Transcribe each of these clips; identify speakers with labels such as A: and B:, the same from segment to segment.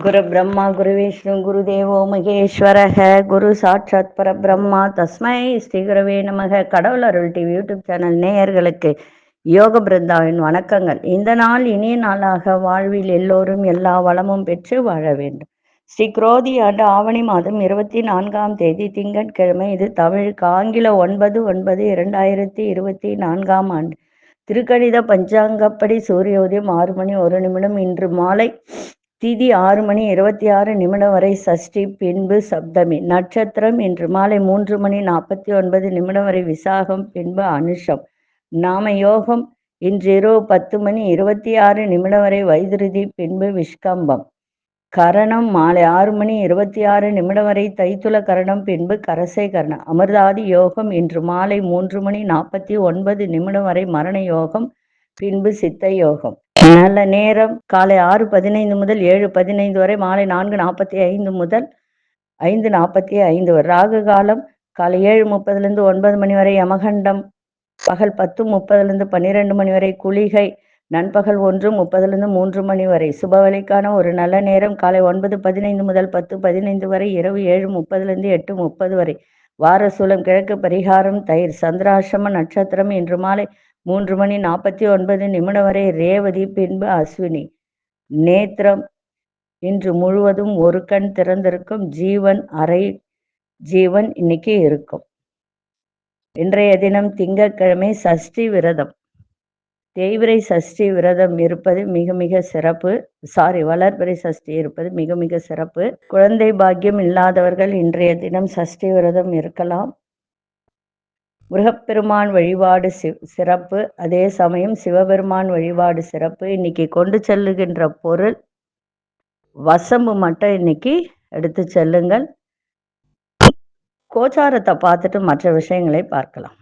A: குரு பிரம்மா குரு விஷ்ணு குரு தேவோ மகேஸ்வரக குரு சாட்சாத் பரபிரம்மா தஸ்மை ஸ்ரீ குருவே நமக. கடவுள் அருள் டிவி யூடியூப் சேனல் நேயர்களுக்கு யோக பிருந்தாவின் வணக்கங்கள். இந்த நாள் இனிய நாளாக வாழ்வில் எல்லோரும் எல்லா வளமும் பெற்று வாழ வேண்டும். ஸ்ரீ குரோதி ஆண்டு ஆவணி மாதம் 24ஆம் தேதி திங்கட்கிழமை. இது தமிழுக்கு ஆங்கில 9/9/2024ஆம் ஆண்டு. திருக்கணித பஞ்சாங்கப்படி சூரிய உதயம் 6 மணி 1 நிமிடம். இன்று மாலை திதி 6 மணி 26 வரை சஷ்டி, பின்பு சப்தமி. நட்சத்திரம் இன்று மாலை 3 மணி 49 வரை விசாகம், பின்பு அனுஷம். நாம யோகம் இன்று இரவு 10 மணி 26 வரை வைதுருதி, பின்பு விஷ்கம்பம். கரணம் மாலை 6 மணி 26 வரை தைத்துல கரணம், பின்பு கரசை கரணம். அமிர்தாதி யோகம் இன்று மாலை 3 மணி 49 வரை மரண யோகம், பின்பு சித்த யோகம். நல்ல நேரம் காலை 6:15 முதல் 7:15 வரை, மாலை 4:45 முதல் 5:45 வரை. ராகு காலம் காலை 7:30 9 மணி வரை. யமகண்டம் பகல் 10:30 12 மணி வரை. குளிகை நண்பகல் 1:30 3 மணி வரை. சுபவெளிக்கான ஒரு நல்ல நேரம் காலை 9:15 முதல் 10:15 வரை. இரவு 7:30 8:30 வரை. வாரசூலம் கிழக்கு. பரிகாரம் தயிர். சந்திராசிரம நட்சத்திரம் இன்று மாலை 3 மணி 49 வரை ரேவதி, பின்பு அஸ்வினி. நேத்திரம் இன்று முழுவதும் ஒரு கண் திறந்திருக்கும். ஜீவன் அரை ஜீவன் இன்னைக்கு இருக்கும். இன்றைய தினம் திங்கட்கிழமை. சஷ்டி விரதம், தேய்பிறை சஷ்டி விரதம் இருப்பது மிக மிக சிறப்பு. வளர்பிறை சஷ்டி இருப்பது மிக மிக சிறப்பு. குழந்தை பாக்கியம் இல்லாதவர்கள் இன்றைய தினம் சஷ்டி விரதம் இருக்கலாம். முருகப்பெருமான் வழிபாடு சிறப்பு. அதே சமயம் சிவபெருமான் வழிபாடு சிறப்பு. இன்னைக்கு கொண்டு செல்லுகின்ற பொருள் வசம்பு மட்டும் இன்னைக்கு எடுத்து செல்லுங்கள். கோச்சாரத்தை பார்த்துட்டு மற்ற விஷயங்களை பார்க்கலாம்.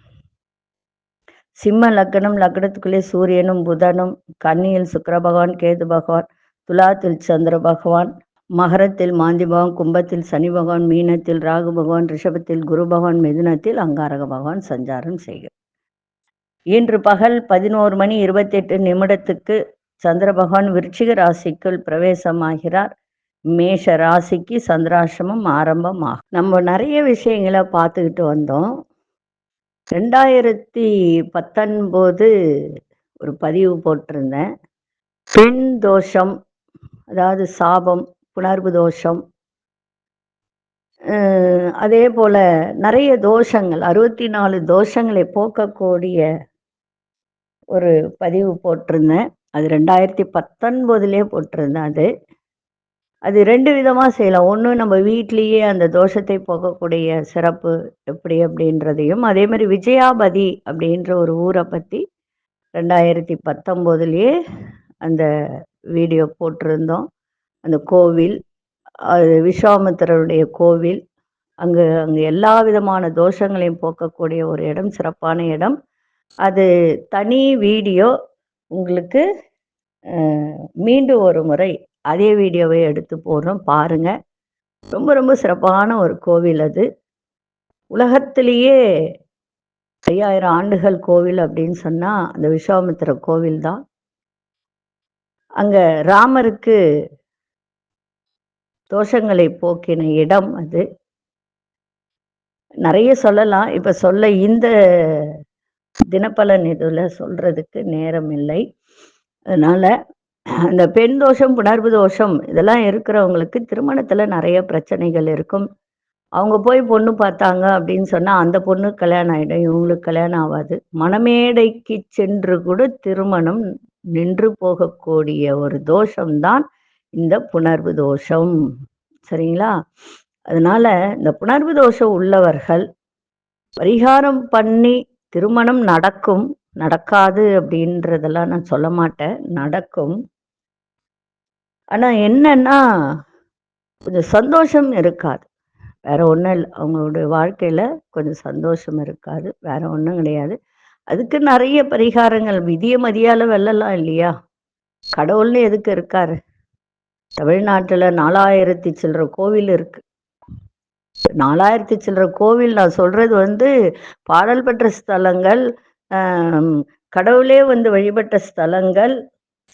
A: சிம்ம லக்னம். லக்னத்துக்குள்ளே சூரியனும் புதனும். கன்னியில் சுக்கிர பகவான், கேது பகவான். துலாத்தில் சந்திர பகவான். மகரத்தில் மாந்தி பகவான். கும்பத்தில் சனி பகவான். மீனத்தில் ராகு பகவான். ரிஷபத்தில் குரு பகவான். மிதுனத்தில் அங்காரக பகவான் சஞ்சாரம் செய்கிறார். இன்று பகல் 11 மணி 28 சந்திர பகவான் விருச்சிக ராசிக்குள் பிரவேசமாகிறார். மேஷ ராசிக்கு சந்திராசிரமம் ஆரம்பமாகும். நம்ம நிறைய விஷயங்களை பார்த்துக்கிட்டு வந்தோம். 2019 ஒரு பதிவு போட்டிருந்தேன். பெண் தோஷம், அதாவது சாபம், புணர்வு தோஷம், அதே போல நிறைய தோஷங்கள், 64 தோஷங்களை போக்கக்கூடிய ஒரு பதிவு போட்டிருந்தேன். அது 2019 போட்டிருந்தேன். அது 2 விதமாக செய்யலாம். ஒன்று, நம்ம வீட்லேயே அந்த தோஷத்தை போக்கக்கூடிய சிறப்பு எப்படி அப்படின்றதையும், அதே மாதிரி விஜயாபதி அப்படின்ற ஒரு ஊரை பற்றி 2019 அந்த வீடியோ போட்டிருந்தோம். அந்த கோவில், அது விஸ்வாமித்திரருடைய கோவில். அங்கே எல்லா விதமான தோஷங்களையும் போக்கக்கூடிய ஒரு இடம், சிறப்பான இடம். அது தனி வீடியோ உங்களுக்கு மீண்டும் ஒரு முறை அதே வீடியோவை எடுத்து போடுறோம், பாருங்க. ரொம்ப ரொம்ப சிறப்பான ஒரு கோவில் அது. உலகத்திலேயே 5000 ஆண்டுகள் கோவில் அப்படின்னு சொன்னா அந்த விஸ்வாமித்திர கோவில் தான். அங்க ராமருக்கு தோஷங்களை போக்கின இடம் அது. நிறைய சொல்லலாம், இப்ப சொல்ல இந்த தினப்பலன் இதுல சொல்றதுக்கு நேரம் இல்லை. அதனால அந்த பெண் தோஷம், புணர்வு தோஷம் இதெல்லாம் இருக்கிறவங்களுக்கு திருமணத்துல நிறைய பிரச்சனைகள் இருக்கும். அவங்க போய் பொண்ணு பார்த்தாங்க அப்படின்னு சொன்னா அந்த பொண்ணு கல்யாணம் ஆயிடும், இவங்களுக்கு கல்யாணம் ஆகாது. மணமேடைக்கு சென்று கூட திருமணம் நின்று போகக்கூடிய ஒரு தோஷம்தான் இந்த புணர்வு தோஷம். சரிங்களா? அதனால இந்த புணர்வு தோஷம் உள்ளவர்கள் பரிகாரம் பண்ணி திருமணம் நடக்கும், நடக்காது அப்படின்றதெல்லாம் நான் சொல்ல மாட்டேன், நடக்கும். ஆனா என்னன்னா கொஞ்சம் சந்தோஷம் இருக்காது, வேற ஒன்றும் இல்லை. அவங்களுடைய வாழ்க்கையில கொஞ்சம் சந்தோஷம் இருக்காது, வேற ஒன்றும் கிடையாது. அதுக்கு நிறைய பரிகாரங்கள், விதிய மதியால வெல்லலாம் இல்லையா? கடவுள்னு எதுக்கு இருக்காரு? தமிழ்நாட்டுல 4000 சில்லற கோவில் இருக்கு. 4000 சில்லற கோவில் நான் சொல்றது பாடல் பெற்ற ஸ்தலங்கள், கடவுளே வழிபட்ட ஸ்தலங்கள்,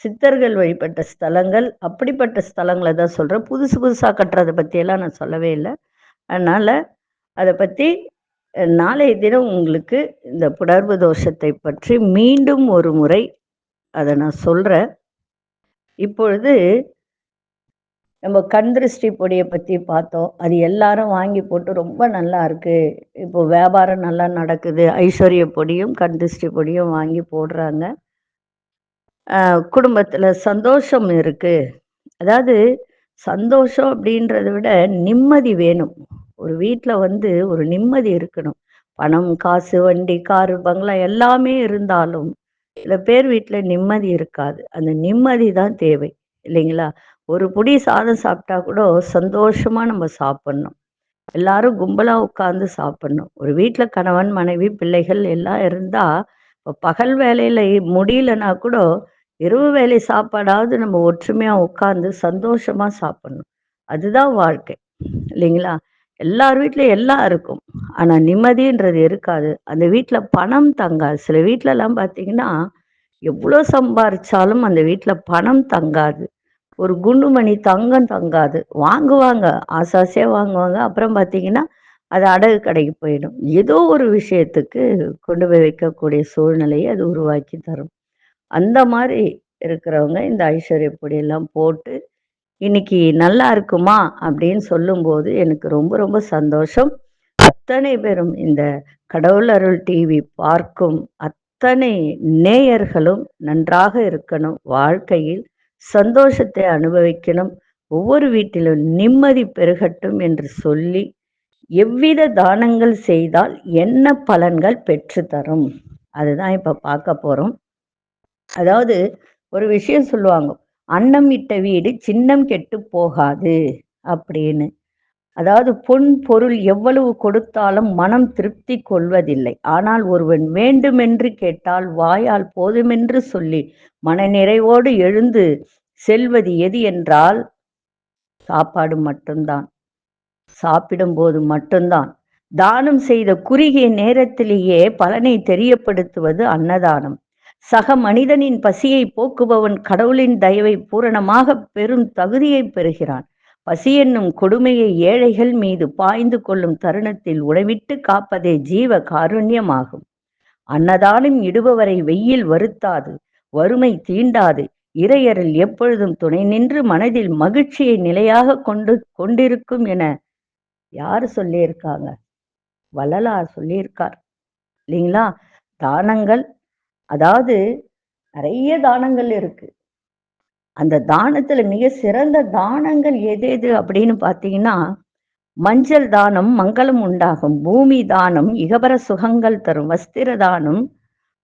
A: சித்தர்கள் வழிபட்ட ஸ்தலங்கள், அப்படிப்பட்ட ஸ்தலங்கள தான் சொல்றேன். புதுசு புதுசா கட்டுறத பத்தியெல்லாம் நான் சொல்லவே இல்ல. அதனால அத பத்தி நாளைய தினம் உங்களுக்கு இந்த புணர்வு தோஷத்தை பற்றி மீண்டும் ஒரு முறை அத நான் சொல்றேன். இப்பொழுது நம்ம கண் திருஷ்டி பொடிய பத்தி பார்த்தோம். அது எல்லாரும் வாங்கி போட்டு ரொம்ப நல்லா இருக்கு. இப்போ வியாபாரம் நல்லா நடக்குது. ஐஸ்வர்ய பொடியும், கண் திருஷ்டி பொடியும் வாங்கி போடுறாங்க. குடும்பத்துல சந்தோஷம் இருக்கு. அதாவது சந்தோஷம் அப்படின்றத விட நிம்மதி வேணும். ஒரு வீட்ல வந்து ஒரு நிம்மதி இருக்கணும். பணம், காசு, வண்டி, காரு, பங்களா எல்லாமே இருந்தாலும், சில பேர் வீட்ல நிம்மதி இருக்காது. அந்த நிம்மதி தான் தேவை. இல்லைங்களா? ஒரு புடி சாதம் சாப்பிட்டா கூட சந்தோஷமா நம்ம சாப்பிடணும். எல்லாரும் கும்பலா உட்கார்ந்து சாப்பிடணும். ஒரு வீட்ல கணவன், மனைவி, பிள்ளைகள் எல்லாம் இருந்தா, இப்ப பகல் வேலையில முடியலன்னா கூட, இரவு வேளை சாப்பாடாவது நம்ம ஒற்றுமையா உட்கார்ந்து சந்தோஷமா சாப்பிடணும். அதுதான் வாழ்க்கை. இல்லைங்களா? எல்லார் வீட்லயும் எல்லாம் இருக்கும். ஆனா நிம்மதின்றது இருக்காது. அந்த வீட்ல பணம் தங்காது. சில வீட்லலாம் பார்த்தீங்கன்னா, எவ்ளோ சம்பாரிச்சாலும் அந்த வீட்ல பணம் தங்காது. ஒரு குண்டுமணி தங்கம் தங்காது. வாங்குவாங்க. ஆசை ஆசையா வாங்குவாங்க. அப்புறம் பார்த்தீங்கன்னா, அது அடகு கடைக்கு போயிடும். ஏதோ ஒரு விஷயத்துக்கு கொண்டு போய் வைக்கக்கூடிய சூழ்நிலையை அது உருவாக்கி தரும். அந்த மாரி இருக்கிறவங்க இந்த ஐஸ்வர்ய பொடியெல்லாம் போட்டு, "இன்னைக்கு நல்லா இருக்குமா?" அப்படின்னு சொல்லும்போது எனக்கு ரொம்ப ரொம்ப சந்தோஷம். அத்தனை பேரும் இந்த கடவுள் அருள் டிவி பார்க்கும் அத்தனை நேயர்களும் நன்றாக இருக்கணும். வாழ்க்கையில் சந்தோஷத்தை அனுபவிக்கணும். ஒவ்வொரு வீட்டிலும் நிம்மதி பெருகட்டும் என்று சொல்லி, எவ்வித தானங்கள் செய்தால் என்ன பலன்கள் பெற்று தரும்? அதுதான் இப்ப பார்க்க போறோம். அதாவது ஒரு விஷயம் சொல்லுவாங்க. "அன்னம் இட்ட வீடு சின்னம் கெட்டுப் போகாது" அப்படின்னு. அதாவது பொன் பொருள் எவ்வளவு கொடுத்தாலும் மனம் திருப்தி கொள்வதில்லை. ஆனால் ஒருவன் வேண்டுமென்று கேட்டால் வாயால் போதுமென்று சொல்லி மனநிறைவோடு எழுந்து செல்வது எது என்றால் சாப்பாடு மட்டும்தான். சாப்பிடும்போது மட்டும்தான். தானம் செய்த குறுகிய நேரத்திலேயே பலனை தெரியப்படுத்துவது அன்னதானம். சக மனிதனின் பசியை போக்குபவன் கடவுளின் தயவை பூரணமாக பெறும் தகுதியை பெறுகிறான். பசி என்னும் கொடுமையை ஏழைகள் மீது பாய்ந்து கொள்ளும் தருணத்தில் உணவிட்டு காப்பதே ஜீவ காருண்யமாகும். அன்னதானம் இடுபவரை வெயில் வருத்தாது, வறுமை தீண்டாது. இறையருள் எப்பொழுதும் துணை நின்று மனதில் மகிழ்ச்சியை நிலையாக கொண்டிருக்கும் என யாரு சொல்லியிருக்காங்க? வள்ளலார் சொல்லியிருக்கார். இல்லைங்களா? தானங்கள், அதாவது நிறைய தானங்கள் இருக்கு. அந்த தானத்துல மிக சிறந்த தானங்கள் எது எது அப்படின்னு பார்த்தீங்கன்னா, மஞ்சள் தானம் மங்களம் உண்டாகும். பூமி தானம் இகபர சுகங்கள் தரும். வஸ்திர தானம்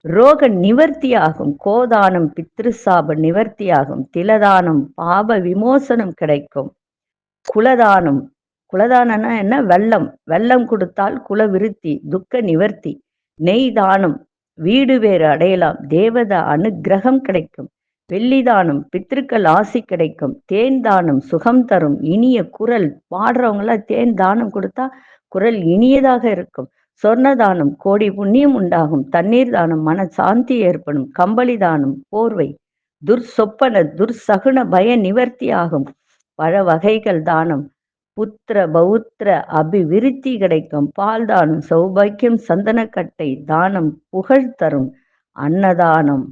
A: ரோக நிவர்த்தியாகும். கோதானம் பித்ருசாப நிவர்த்தியாகும். திலதானம் பாப விமோசனம் கிடைக்கும். குலதானம், குலதானம்னா என்ன? வெள்ளம். வெள்ளம் கொடுத்தால் குல விருத்தி, துக்க நிவர்த்தி. நெய் தானம் வீடு வேறு அடையலாம். தேவத அனுக்கிரகம் கிடைக்கும். வெள்ளி தானம் பித்திருக்கள் ஆசி கிடைக்கும். தேன் தானம் சுகம் தரும். இனிய குரல் பாடுறவங்களாம் தேன் தானம் கொடுத்தா குரல் இனியதாக இருக்கும். சொர்ண தானம் கோடி புண்ணியம் உண்டாகும். தண்ணீர் தானம் மன சாந்தி ஏற்படும். கம்பளி தானம் போர்வை துர்சொப்பன துர்சகுன பய நிவர்த்தி ஆகும். பழ வகைகள் தானம் புத்திர பௌத்திர அபிவிருத்தி கிடைக்கும். பால் தானம் சௌபாக்கியம். சந்தனக்கட்டை தானம் புகழ் தரும். அன்னதானம்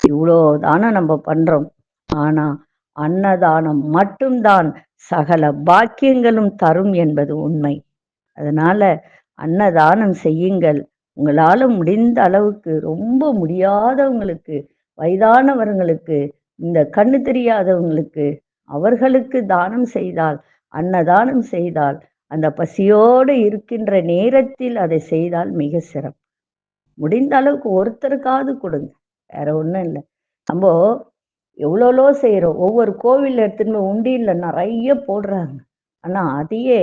A: இவ்வளோ தானம் நம்ம பண்றோம். ஆனா அன்னதானம் மட்டும்தான் சகல பாக்கியங்களும் தரும் என்பது உண்மை. அதனால அன்னதானம் செய்யுங்கள். உங்களால முடிந்த அளவுக்கு, ரொம்ப முடியாதவங்களுக்கு, வயதானவர்களுக்கு, இந்த கண்ணு தெரியாதவங்களுக்கு, அவர்களுக்கு தானம் செய்தால், அன்னதானம் செய்தால், அந்த பசியோடு இருக்கின்ற நேரத்தில் அதை செய்தால் மிக சிறப்பு. முடிந்த அளவுக்கு ஒருத்தருக்காவது கொடுங்க. வேற ஒண்ணும் இல்லை. நம்ம எவ்வளோ செய்யறோம். ஒவ்வொரு கோவில்ல எடுத்துன்னு போய் உண்டியல்ல நிறைய போடுறாங்க. ஆனா அதையே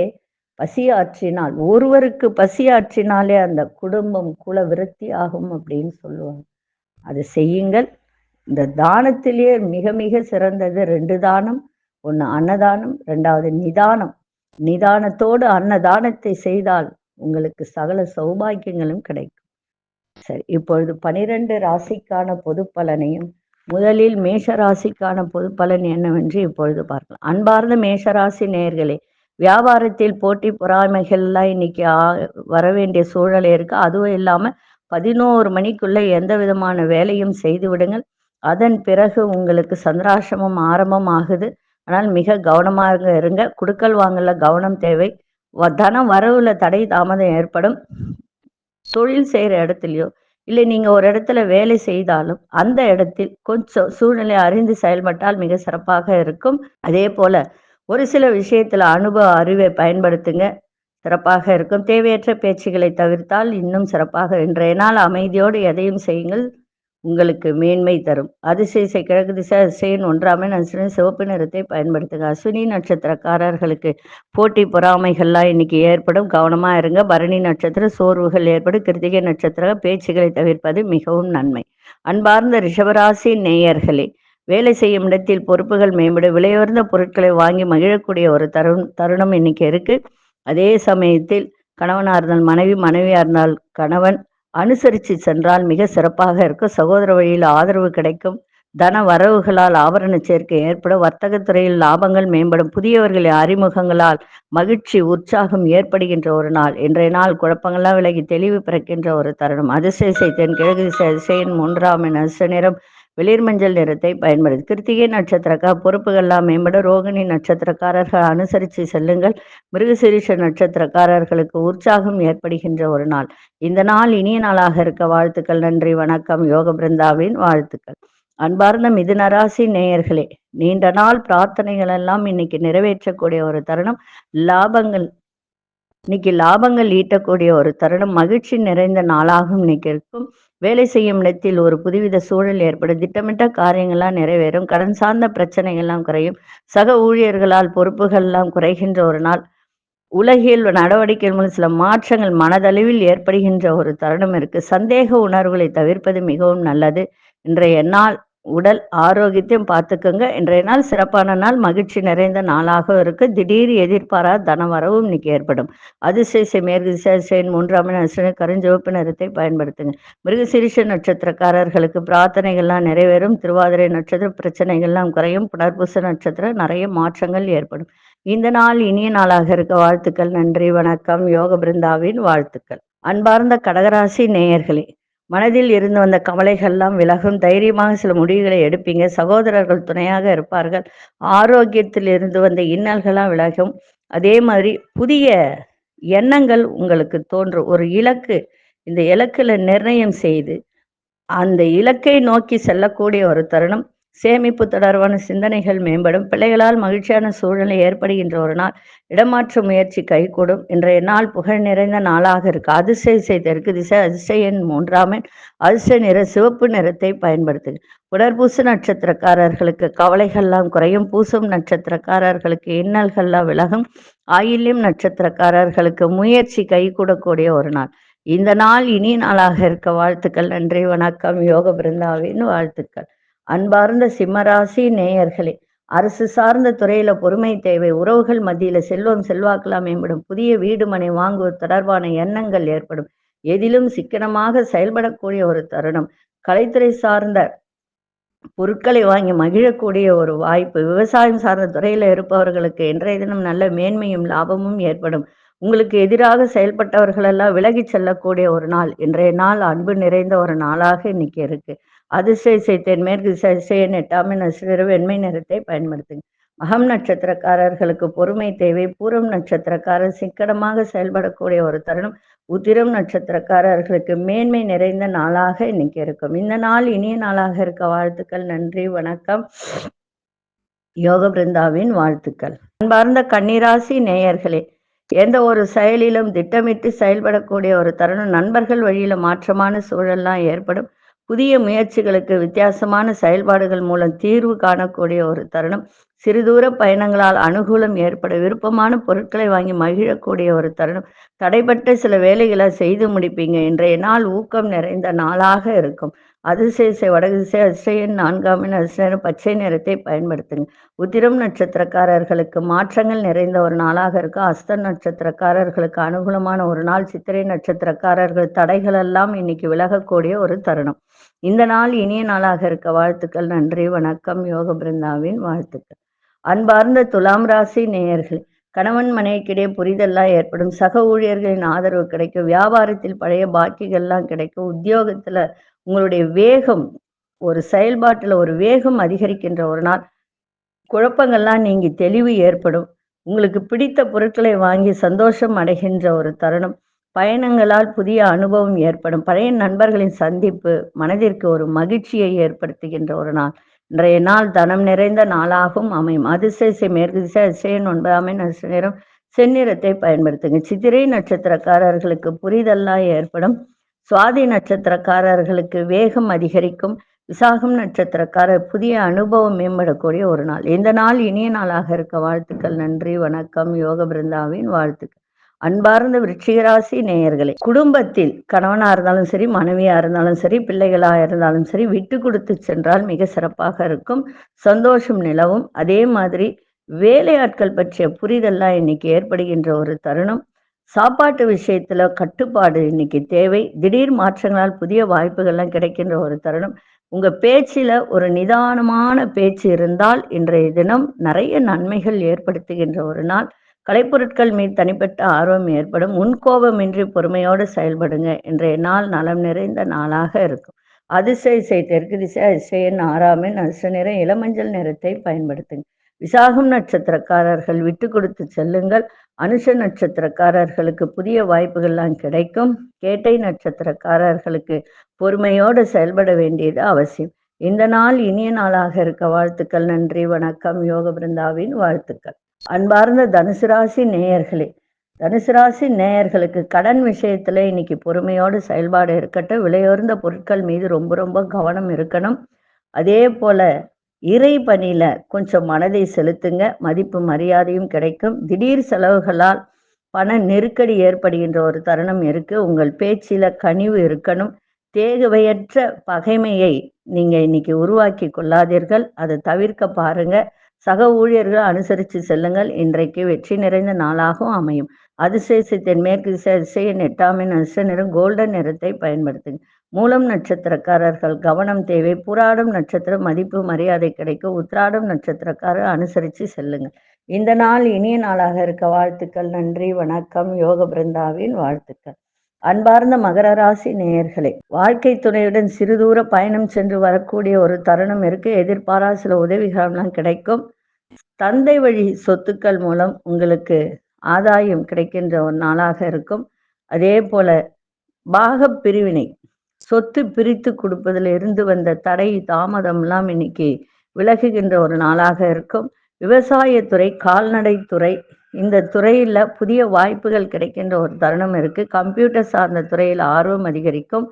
A: பசியாற்றினால், ஒருவருக்கு பசியாற்றினாலே அந்த குடும்பம் குல விருத்தி ஆகும் அப்படின்னு சொல்லுவாங்க. அதை செய்யுங்கள். இந்த தானத்திலேயே மிக மிக சிறந்தது 2 தானம். ஒண்ணு அன்னதானம், 2வது நிதானம். நிதானத்தோடு அன்னதானத்தை செய்தால் உங்களுக்கு சகல சௌபாக்கியங்களும் கிடைக்கும். சரி, இப்பொழுது 12 ராசிக்கான பொது பலனையும் முதலில் மேஷராசிக்கான பொது பலன் என்னவென்று இப்பொழுது பார்க்கலாம். அன்பார்ந்த மேஷராசி நேயர்களே, வியாபாரத்தில் போட்டி பொறாமைகள்லாம் இன்னைக்கு வர வேண்டிய சூழல் இருக்கு. அதுவும் இல்லாம 11 மணிக்குள்ள எந்த விதமான வேலையும் செய்து விடுங்கள். அதன் பிறகு உங்களுக்கு சந்திராசிரமம் ஆரம்பம் ஆகுது. ஆனால் மிக கவனமாக இருங்க. குடுக்கல் வாங்கல கவனம் தேவை. தன வரவுல தடை தாமதம் ஏற்படும். தொழில் செய்கிற இடத்துலையோ இல்லை நீங்கள் ஒரு இடத்துல வேலை செய்தாலும் அந்த இடத்தில் கொஞ்சம் சூழ்நிலை அறிந்து செயல்பட்டால் மிக சிறப்பாக இருக்கும். அதே போல ஒரு சில விஷயத்துல அனுபவ அறிவை பயன்படுத்துங்க, சிறப்பாக இருக்கும். தேவையற்ற பேச்சுகளை தவிர்த்தால் இன்னும் சிறப்பாக இன்றைய நாள் அமைதியோடு எதையும் செய்யுங்கள், உங்களுக்கு மேன்மை தரும். அதிசய கிழக்கு திசை அதிசயன் 1ஆம் நட்சத்திரம் சிவப்பு நிறத்தை பயன்படுத்துங்க. அஸ்வினி நட்சத்திரக்காரர்களுக்கு போட்டி பொறாமைகள்லாம் இன்னைக்கு ஏற்படும், கவனமா இருங்க. பரணி நட்சத்திர சோர்வுகள் ஏற்படும். கிருத்திகை நட்சத்திர பேச்சுகளை தவிர்ப்பது மிகவும் நன்மை. அன்பார்ந்த ரிஷபராசி நேயர்களே, வேலை செய்யும் இடத்தில் பொறுப்புகள் மேம்படும். விலையுயர்ந்த பொருட்களை வாங்கி மகிழக்கூடிய ஒரு தருணம் இன்னைக்கு இருக்கு. அதே சமயத்தில் கணவனாக இருந்தால் மனைவி, மனைவியாக இருந்தால் கணவன் அனுசரித்து சென்றால் மிக சிறப்பாக இருக்கும். சகோதர வழியில் ஆதரவு கிடைக்கும். தன வரவுகளால் ஆபரண சேர்க்கை ஏற்படும். வர்த்தகத்துறையில் லாபங்கள் மேம்படும். புதியவர்களின் அறிமுகங்களால் மகிழ்ச்சி உற்சாகம் ஏற்படுகின்ற ஒரு நாள். இன்றைய நாள் குழப்பங்கள்லாம் விலகி தெளிவு பிறக்கின்ற ஒரு தருணம். அதிசய தென்கிழக்கு திசை அதிசயன் 3ஆம் நிறம் வெளிர் மஞ்சள் நிறத்தை பயன்படுது. கிருத்திகை நட்சத்திரக்கார பொறுப்புகள்லாம் மேம்பட. ரோகிணி நட்சத்திரக்காரர்கள் அனுசரித்து செல்லுங்கள். மிருகசீரிஷ நட்சத்திரக்காரர்களுக்கு உற்சாகம் ஏற்படுகின்ற ஒரு நாள். இந்த நாள் இனிய நாளாக இருக்க வாழ்த்துக்கள். நன்றி, வணக்கம். யோக பிருந்தாவின் வாழ்த்துக்கள். அன்பார்ந்த மிதுனராசி நேயர்களே, நீண்ட நாள் பிரார்த்தனைகள் எல்லாம் இன்னைக்கு நிறைவேற்றக்கூடிய ஒரு தருணம். லாபங்கள் இன்னைக்கு லாபங்கள் ஈட்டக்கூடிய ஒரு தருணம். மகிழ்ச்சி நிறைந்த நாளாகவும் இன்னைக்கு இருக்கும். வேலை செய்யும் இடத்தில் ஒரு புதுவித சூழல் ஏற்படும். திட்டமிட்ட காரியங்கள்லாம் நிறைவேறும். கடன் சார்ந்த பிரச்சனைகள்லாம் குறையும். சக ஊழியர்களால் பொறுப்புகள்லாம் குறைகின்ற ஒரு நாள். உலகில் நடவடிக்கைகள் மூலம் சில மாற்றங்கள் மனதளவில் ஏற்படுகின்ற ஒரு தருணம் இருக்கு. சந்தேக உணர்வுகளை தவிர்ப்பது மிகவும் நல்லது. இன்றைய நாள் உடல் ஆரோக்கியத்தையும் பார்த்துக்கோங்க. இன்றைய நாள் சிறப்பான நாள், மகிழ்ச்சி நிறைந்த நாளாக இருக்கு. திடீர் எதிர்பாராத தனவரவும் இன்னைக்கு ஏற்படும். அதிசய மேற்கு திசையன் 3ஆம் நட்சத்திரம் கருஞ்சிவப்பு நிறத்தை பயன்படுத்துங்க. மிருகசீரிஷ நட்சத்திரக்காரர்களுக்கு பிரார்த்தனைகள்லாம் நிறைவேறும். திருவாதிரை நட்சத்திர பிரச்சனைகள்லாம் குறையும். புனர்பூச நட்சத்திரம் நிறைய மாற்றங்கள் ஏற்படும். இந்த நாள் இனிய நாளாக இருக்க வாழ்த்துக்கள். நன்றி, வணக்கம். யோக பிருந்தாவின் வாழ்த்துக்கள். அன்பார்ந்த கடகராசி நேயர்களே, மனதில் இருந்து வந்த கவலைகள்லாம் விலகும். தைரியமாக சில முடிவுகளை எடுப்பீங்க. சகோதரர்கள் துணையாக இருப்பார்கள். ஆரோக்கியத்தில் இருந்து வந்த இன்னல்கள்லாம் விலகும். அதே மாதிரி புதிய எண்ணங்கள் உங்களுக்கு தோன்றும். ஒரு இலக்கு, இந்த இலக்குல நிர்ணயம் செய்து அந்த இலக்கை நோக்கி செல்லக்கூடிய ஒரு தருணம். சேமிப்பு தொடர்பான சிந்தனைகள் மேம்படும். பிள்ளைகளால் மகிழ்ச்சியான சூழ்நிலை ஏற்படுகின்ற ஒரு நாள். இடமாற்ற முயற்சி கைகூடும். இன்றைய நாள் புகழ் நிறைந்த நாளாக இருக்கு. அதிசய தெற்கு திசை அதிசயன் 3ஆம் அதிசய நிற சிவப்பு நிறத்தை பயன்படுத்துங்க. புனர்பூச நட்சத்திரக்காரர்களுக்கு கவலைகள்லாம் குறையும். பூசம் நட்சத்திரக்காரர்களுக்கு இன்னல்கள்லாம் விலகும். ஆயில்யம் நட்சத்திரக்காரர்களுக்கு முயற்சி கைகூடக்கூடிய ஒரு நாள். இந்த நாள் இனிய நாளாக இருக்க வாழ்த்துக்கள். நன்றி, வணக்கம். யோக பிருந்தாவின் வாழ்த்துக்கள். அன்பார்ந்த சிம்மராசி நேயர்களே, அரசு சார்ந்த துறையில பொறுமை தேவை. உறவுகள் மத்தியில செல்வம் செல்வாக்கெல்லாம் மேம்படும். புதிய வீடு மனை வாங்குவது தொடர்பான எண்ணங்கள் ஏற்படும். எதிலும் சிக்கனமாக செயல்படக்கூடிய ஒரு தருணம். கலைத்துறை சார்ந்த பொருட்களை வாங்கி மகிழக்கூடிய ஒரு வாய்ப்பு. விவசாயம் சார்ந்த துறையில இருப்பவர்களுக்கு இன்றைய தினம் நல்ல மேன்மையும் லாபமும் ஏற்படும். உங்களுக்கு எதிராக செயல்பட்டவர்கள் எல்லாம் விலகி செல்லக்கூடிய ஒரு நாள். இன்றைய நாள் அன்பு நிறைந்த ஒரு நாளாக இன்னைக்கு இருக்கு. அதிசய தென்மேற்கு அதிசயன் 8ஆம் நட்சத்திரம் வெண்மை நிறத்தை பயன்படுத்துங்க. மகம் நட்சத்திரக்காரர்களுக்கு பொறுமை தேவை. பூரம் நட்சத்திரக்காரர் சிக்கனமாக செயல்படக்கூடிய ஒரு தருணம். உத்திரம் நட்சத்திரக்காரர்களுக்கு மேன்மை நிறைந்த நாளாக இன்னைக்கு இருக்கும். இந்த நாள் இனிய நாளாக இருக்க வாழ்த்துக்கள். நன்றி, வணக்கம். யோக பிருந்தாவின் வாழ்த்துக்கள். அன்பார்ந்த கன்னிராசி நேயர்களே, எந்த ஒரு செயலிலும் திட்டமிட்டு செயல்படக்கூடிய ஒரு தருணம். நண்பர்கள் வழியில மாற்றமான சூழல்லாம் ஏற்படும். புதிய முயற்சிகளுக்கு வித்தியாசமான செயல்பாடுகள் மூலம் தீர்வு காணக்கூடிய ஒரு தருணம். சிறுதூர பயணங்களால் அனுகூலம் ஏற்பட விருப்பமான பொருட்களை வாங்கி மகிழக்கூடிய ஒரு தருணம். தடைப்பட்ட சில வேலைகளை செய்து முடிப்பீங்க. இன்றைய நாள் ஊக்கம் நிறைந்த நாளாக இருக்கும். அதிசய வடதிசை அதிசயன் 4ஆம் எண் அதிர்ஷ்ட பச்சை நிறத்தை பயன்படுத்துங்க. உத்திரம் நட்சத்திரக்காரர்களுக்கு மாற்றங்கள் நிறைந்த ஒரு நாளாக இருக்கும். அஸ்த நட்சத்திரக்காரர்களுக்கு அனுகூலமான ஒரு நாள். சித்திரை நட்சத்திரக்காரர்கள் தடைகள் எல்லாம் இன்னைக்கு விலகக்கூடிய ஒரு தருணம். இந்த நாள் இனிய நாளாக இருக்க வாழ்த்துக்கள். நன்றி, வணக்கம். யோக பிருந்தாவின் வாழ்த்துக்கள். அன்பார்ந்த துலாம் ராசி நேயர்கள், கணவன் மனைவிக்கிடையே புரிதல்லாம் ஏற்படும். சக ஊழியர்களின் ஆதரவு கிடைக்கும். வியாபாரத்தில் பழைய பாக்கிகள்லாம் கிடைக்கும். உத்தியோகத்துல உங்களுடைய வேகம், ஒரு செயல்பாட்டுல ஒரு வேகம் அதிகரிக்கின்ற ஒரு நாள். குழப்பங்கள்லாம் நீங்கி தெளிவு ஏற்படும். உங்களுக்கு பிடித்த பொருட்களை வாங்கி சந்தோஷம் அடைகின்ற ஒரு தருணம். பயணங்களால் புதிய அனுபவம் ஏற்படும். பழைய நண்பர்களின் சந்திப்பு மனதிற்கு ஒரு மகிழ்ச்சியை ஏற்படுத்துகின்ற ஒரு நாள். இன்றைய நாள் தனம் நிறைந்த நாளாகவும் அமையும். அதிசய மேற்கு திசை அதிசயன் 9ஆம் எண் அதிர்ஷ்ட நிறம் செந்நிறத்தை பயன்படுத்துங்க. சித்திரை நட்சத்திரக்காரர்களுக்கு புரிதல்லாம் ஏற்படும். சுவாதி நட்சத்திரக்காரர்களுக்கு வேகம் அதிகரிக்கும். விசாகம் நட்சத்திரக்காரர் புதிய அனுபவம் மேம்படக்கூடிய ஒரு நாள். இந்த நாள் இனிய நாளாக இருக்க வாழ்த்துக்கள். நன்றி, வணக்கம். யோக பிருந்தாவின் வாழ்த்துக்கள். அன்பார்ந்த விருச்சிகராசி நேயர்களே, குடும்பத்தில் கணவனா இருந்தாலும் சரி, மனைவியா இருந்தாலும் சரி, பிள்ளைகளா இருந்தாலும் சரி, விட்டு கொடுத்து சென்றால் மிக சிறப்பாக இருக்கும். சந்தோஷம் நிலவும். அதே மாதிரி வேலையாட்கள் பற்றிய புரிதல்லாம் இன்னைக்கு ஏற்படுகின்ற ஒரு தருணம். சாப்பாட்டு விஷயத்துல கட்டுப்பாடு இன்னைக்கு தேவை. திடீர் மாற்றங்களால் புதிய வாய்ப்புகள்லாம் கிடைக்கின்ற ஒரு தருணம். உங்க பேச்சில ஒரு நிதானமான பேச்சு இருந்தால் இன்றைய தினம் நிறைய நன்மைகள் ஏற்படுத்துகின்ற ஒரு நாள். கலைப்பொருட்கள் மீது தனிப்பட்ட ஆர்வம் ஏற்படும். முன்கோபமின்றி பொறுமையோடு செயல்படுங்க. இன்றைய நாள் நலம் நிறைந்த நாளாக இருக்கும். அதிசய தெற்கு திசை அதிசயன் 6ஆம் எண் அதிர்ஷ்ட நிறம் இளமஞ்சள் நிறத்தை பயன்படுத்துங்க. விசாகம் நட்சத்திரக்காரர்கள் விட்டு கொடுத்து செல்லுங்கள். அனுஷ நட்சத்திரக்காரர்களுக்கு புதிய வாய்ப்புகள்லாம் கிடைக்கும். கேட்டை நட்சத்திரக்காரர்களுக்கு பொறுமையோடு செயல்பட வேண்டியது அவசியம். இந்த நாள் இனிய நாளாக இருக்க வாழ்த்துக்கள். நன்றி, வணக்கம். யோக பிருந்தாவின் வாழ்த்துக்கள். அன்பார்ந்த தனுசு ராசி நேயர்களே, தனுசு ராசி நேயர்களுக்கு கடன் விஷயத்துல இன்னைக்கு பொறுமையோடு செயல்பாடு இருக்கட்டும். விலையுயர்ந்த பொருட்கள் மீது ரொம்ப ரொம்ப கவனம் இருக்கணும். அதே போல இறை பணியில கொஞ்சம் மனதை செலுத்துங்க. மதிப்பு மரியாதையும் கிடைக்கும். திடீர் செலவுகளால் பண நெருக்கடி ஏற்படுகின்ற ஒரு தருணம் இருக்கு. உங்கள் பேச்சில கனிவு இருக்கணும். தேவையற்ற பகைமையை நீங்க இன்னைக்கு உருவாக்கி கொள்ளாதீர்கள். அதை தவிர்க்க பாருங்க. சக ஊழியர்கள் அனுசரித்து செல்லுங்கள். இன்றைக்கு வெற்றி நிறைந்த நாளாகவும் அமையும். அதிசய தென்மேற்கு திசை அதிசயன் 8ஆம் எண் அதிர்ஷ்ட நிறம் கோல்டன் நிறத்தை பயன்படுத்துங்க. மூலம் நட்சத்திரக்காரர்கள் கவனம் தேவை. புராடம் நட்சத்திரம் மதிப்பு மரியாதை கிடைக்கும். உத்திராடம் நட்சத்திரக்காரர் அனுசரித்து செல்லுங்கள். இந்த நாள் இனிய நாளாக இருக்க வாழ்த்துக்கள். நன்றி, வணக்கம். யோக பிருந்தாவின் வாழ்த்துக்கள். அன்பார்ந்த மகர ராசி நேயர்களே, வாழ்க்கை துணையுடன் சிறுதூர பயணம் சென்று வரக்கூடிய ஒரு தருணம் இருக்கு. எதிர்பாராத சில உதவிகள்லாம் கிடைக்கும். தந்தை வழி சொத்துக்கள் மூலம் உங்களுக்கு ஆதாயம் கிடைக்கின்ற ஒரு நாளாக இருக்கும். அதே போல பாக பிரிவினை, சொத்து பிரித்து கொடுப்பதில் இருந்து வந்த தடை தாமதம்லாம் இன்னைக்கு விலகுகின்ற ஒரு நாளாக இருக்கும். விவசாயத்துறை, கால்நடைத்துறை, இந்த துறையில் புதிய வாய்ப்புகள் கிடைக்கின்ற ஒரு தருணம் இருக்கு. கம்ப்யூட்டர் சார்ந்த துறையில் ஆர்வம் அதிகரிக்கும்.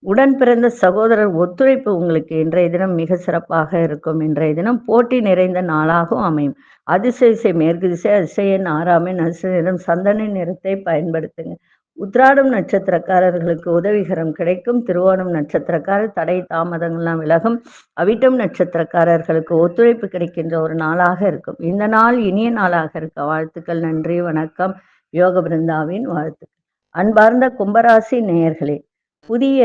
A: உடன் பிறந்த சகோதரர் ஒத்துழைப்பு உங்களுக்கு இன்றைய தினம் மிக சிறப்பாக இருக்கும். இன்றைய தினம் போட்டி நிறைந்த நாளாகவும் அமையும். அதிசய மேற்கு திசை அதிசயன் 6ஆம் எண் அதிர்ஷ்ட நிறம் சந்தன நிறத்தை பயன்படுத்துங்க. உத்திராடம் நட்சத்திரக்காரர்களுக்கு உதவிகரம் கிடைக்கும். திருவோணம் நட்சத்திரக்காரர் தடை தாமதங்கள்லாம் விலகும். அவிட்டம் நட்சத்திரக்காரர்களுக்கு ஒத்துழைப்பு கிடைக்கின்ற ஒரு நாளாக இருக்கும். இந்த நாள் இனிய நாளாக இருக்க வாழ்த்துக்கள். நன்றி, வணக்கம். யோக பிருந்தாவின் வாழ்த்துக்கள். அன்பார்ந்த கும்பராசி நேயர்களே, புதிய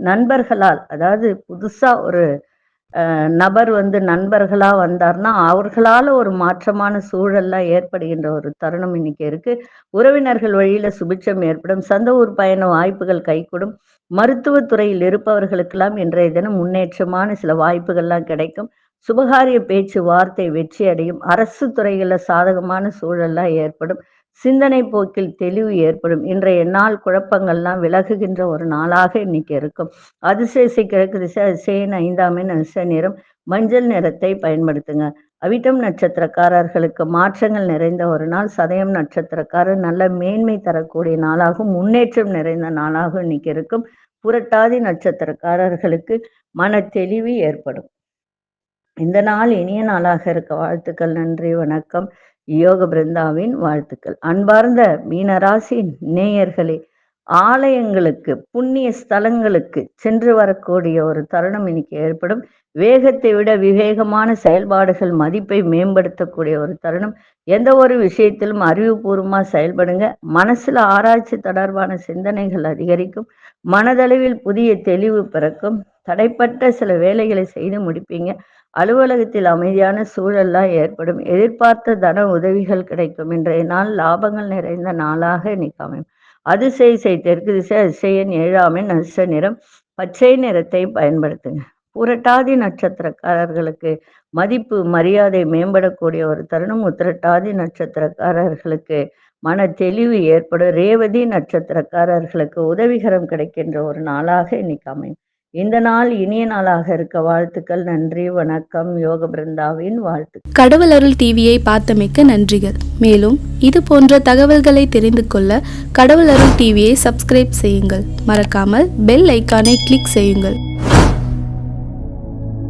A: நண்பர்களால், அதாவது புதுசா ஒரு நபர் நண்பர்களா வந்தார்னா அவர்களால ஒரு மாற்றமான சூழல்லாம் ஏற்படுகின்ற ஒரு தருணம் இன்னைக்கு இருக்கு. உறவினர்கள் வழியில சுபிட்சம் ஏற்படும். சொந்த ஊர் பயண வாய்ப்புகள் கைகூடும். மருத்துவத்துறையில் இருப்பவர்களுக்கெல்லாம் இன்றைய தினம் முன்னேற்றமான சில வாய்ப்புகள்லாம் கிடைக்கும். சுபகாரிய பேச்சு வார்த்தை வெற்றி அடையும். அரசு துறைகளில் சாதகமான சூழல்லாம் ஏற்படும். சிந்தனை போக்கில் தெளிவு ஏற்படும். இன்றைய நாள் குழப்பங்கள்லாம் விலகுகின்ற ஒரு நாளாக இன்னைக்கு இருக்கும். அதிசய கிழக்கு திசை அதிசயன் 5ஆம் எண் அதிர்ஷ்ட நிறம் மஞ்சள் நிறத்தை பயன்படுத்துங்க. அவிட்டம் நட்சத்திரக்காரர்களுக்கு மாற்றங்கள் நிறைந்த ஒரு நாள். சதயம் நட்சத்திரக்காரர் நல்ல மேன்மை தரக்கூடிய நாளாகவும் முன்னேற்றம் நிறைந்த நாளாகவும் இன்னைக்கு இருக்கும். புரட்டாதி நட்சத்திரக்காரர்களுக்கு மன தெளிவு ஏற்படும். இந்த நாள் இனிய நாளாக இருக்க வாழ்த்துக்கள். நன்றி, வணக்கம். யோக பிருந்தாவின் வாழ்த்துக்கள். அன்பார்ந்த மீனராசி நேயர்களே, ஆலயங்களுக்கு, புண்ணிய ஸ்தலங்களுக்கு சென்று வரக்கூடிய ஒரு தருணம் இன்னைக்கு ஏற்படும். வேகத்தை விட விவேகமான செயல்பாடுகள் மதிப்பை மேம்படுத்தக்கூடிய ஒரு தருணம். எந்த ஒரு விஷயத்திலும் அறிவுபூர்வமா செயல்படுங்க. மனசுல ஆராய்ச்சி தொடர்பான சிந்தனைகள் அதிகரிக்கும். மனதளவில் புதிய தெளிவு பிறக்கும். தடைப்பட்ட சில வேலைகளை செய்து முடிப்பீங்க. அலுவலகத்தில் அமைதியான சூழல்லாம் ஏற்படும். எதிர்பார்த்த தன உதவிகள் கிடைக்கும். இன்றைய நாள் லாபங்கள் நிறைந்த நாளாக இன்னைக்கு அமையும். அதிசய தெற்கு திசை, அதிசயன் 7ஆம் எண், நட்ச நிறம் பச்சை நிறத்தை பயன்படுத்துங்க. புரட்டாதி நட்சத்திரக்காரர்களுக்கு மதிப்பு மரியாதை மேம்படக்கூடிய ஒரு தருணம். உத்திரட்டாதி நட்சத்திரக்காரர்களுக்கு மன தெளிவு ஏற்படும். ரேவதி நட்சத்திரக்காரர்களுக்கு உதவிகரம் கிடைக்கின்ற ஒரு நாளாக இன்னைக்கு அமையும். இந்த நாள் இனிய நாளாக இருக்க வாழ்த்துக்கள். நன்றி, வணக்கம். யோக பிருந்தாவின் வாழ்த்துக்கள்.
B: கடவுள் அருள் டிவியை பார்த்தமைக்க நன்றிகள். மேலும் இது போன்ற தகவல்களை தெரிந்து கொள்ள கடவுள் அருள் டிவியை சப்ஸ்கிரைப் செய்யுங்கள். மறக்காமல் பெல் ஐக்கானை கிளிக் செய்யுங்கள்.